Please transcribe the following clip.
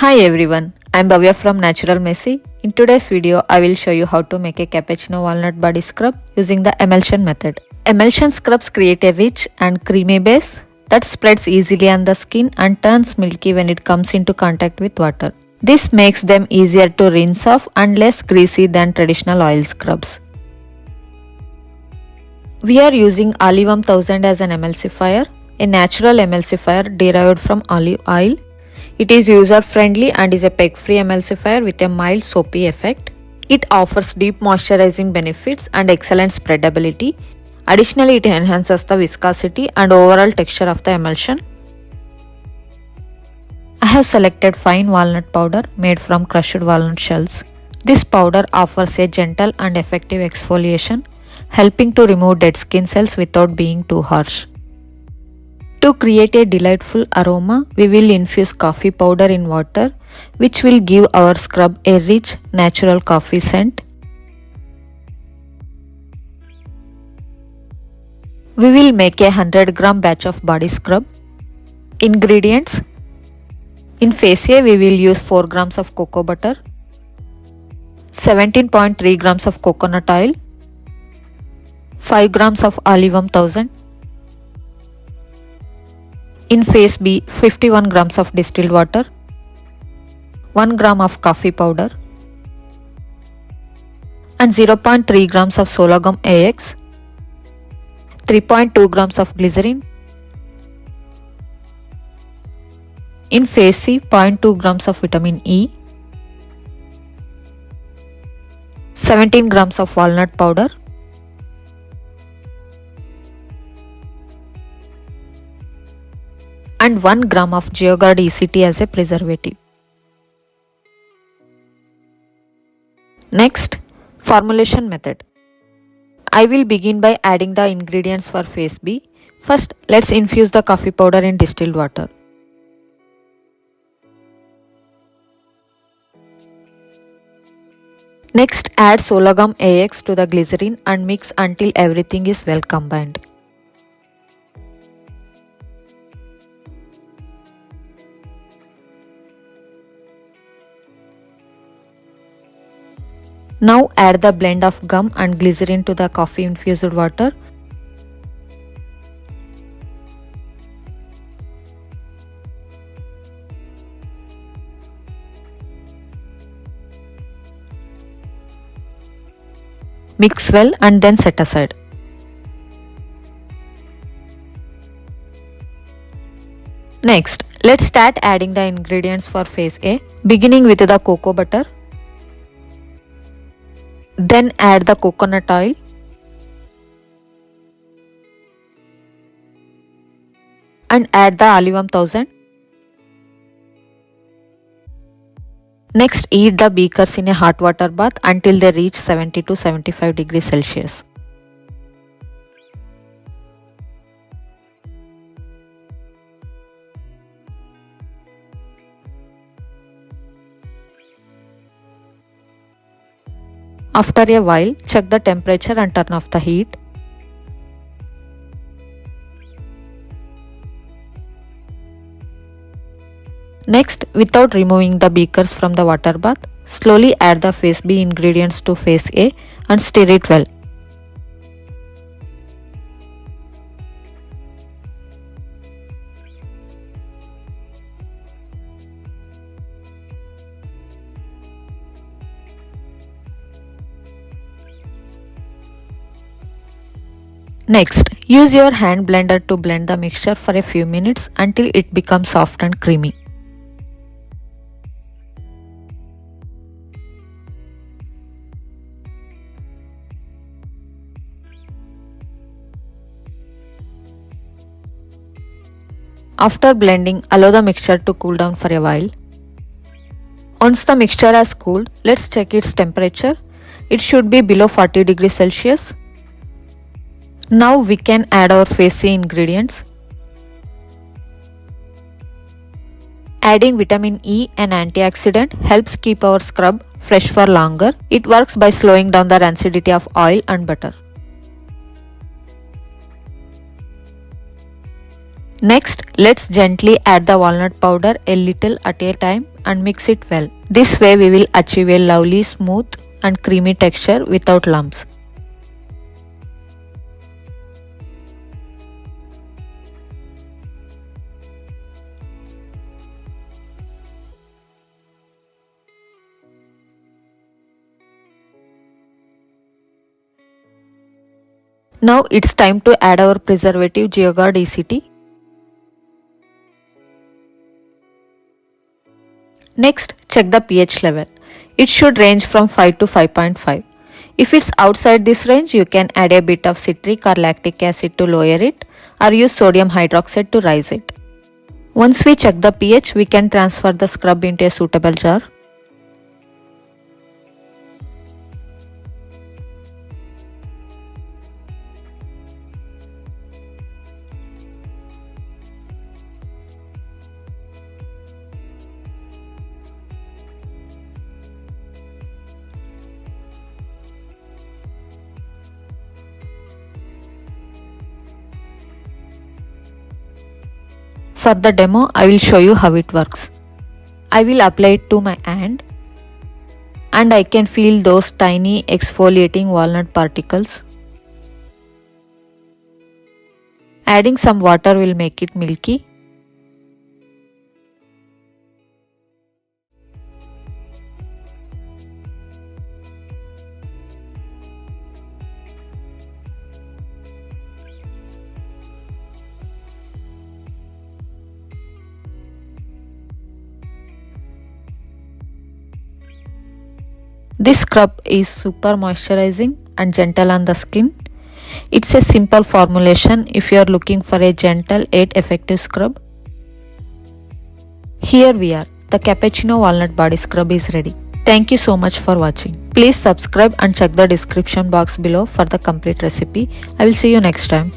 Hi everyone, I'm Bhavya from Natural Macie. In today's video, I will show you how to make a cappuccino walnut body scrub using the emulsion method. Emulsion scrubs create a rich and creamy base that spreads easily on the skin and turns milky when it comes into contact with water. This makes them easier to rinse off and less greasy than traditional oil scrubs. We are using Olivem 1000 as an emulsifier, a natural emulsifier derived from olive oil. It is user-friendly and is a peg-free emulsifier with a mild soapy effect. It offers deep moisturizing benefits and excellent spreadability. Additionally, it enhances the viscosity and overall texture of the emulsion. I have selected fine walnut powder made from crushed walnut shells. This powder offers a gentle and effective exfoliation, helping to remove dead skin cells without being too harsh. To create a delightful aroma, we will infuse coffee powder in water, which will give our scrub a rich, natural coffee scent. We will make a 100-gram batch of body scrub. Ingredients: in face A, we will use 4 grams of cocoa butter, 17.3 grams of coconut oil, 5 grams of Olivem 1000. In phase B, 51 grams of distilled water, 1 gram of coffee powder, and 0.3 grams of sorghum AX, 3.2 grams of glycerin. In phase C, 0.2 grams of vitamin E, 17 grams of walnut powder, and 1 gram of Geogard ECT as a preservative. Next, formulation method. I will begin by adding the ingredients for phase B. First, let's infuse the coffee powder in distilled water. Next, add sorghum AX to the glycerin and mix until everything is well combined. Now add the blend of gum and glycerin to the coffee infused water. Mix well and then set aside. Next, let's start adding the ingredients for phase A, beginning with the cocoa butter. Then add the coconut oil, and add the Olivem 1000. Next, heat the beakers in a hot water bath until they reach 70 to 75 degrees Celsius. After a while, check the temperature and turn off the heat. Next, without removing the beakers from the water bath, slowly add the phase B ingredients to phase A and stir it well. Next, use your hand blender to blend the mixture for a few minutes until it becomes soft and creamy. After blending, allow the mixture to cool down for a while. Once the mixture has cooled, let's check its temperature. It should be below 40 degrees Celsius. Now we can add our phase C ingredients. Adding vitamin E, an antioxidant, helps keep our scrub fresh for longer. It works by slowing down the rancidity of oil and butter. Next, let's gently add the walnut powder a little at a time and mix it well. This way we will achieve a lovely smooth and creamy texture without lumps. Now it's time to add our preservative GeoGuard ECT. Next, check the pH level. It should range from 5 to 5.5. If it's outside this range, you can add a bit of citric or lactic acid to lower it, or use sodium hydroxide to rise it. Once we check the pH, we can transfer the scrub into a suitable jar. For the demo, I will show you how it works. I will apply it to my hand and I can feel those tiny exfoliating walnut particles. Adding some water will make it milky. This scrub is super moisturizing and gentle on the skin. It's a simple formulation if you are looking for a gentle yet effective scrub. Here we are. The Cappuccino Walnut Body Scrub is ready. Thank you so much for watching. Please subscribe and check the description box below for the complete recipe. I will see you next time.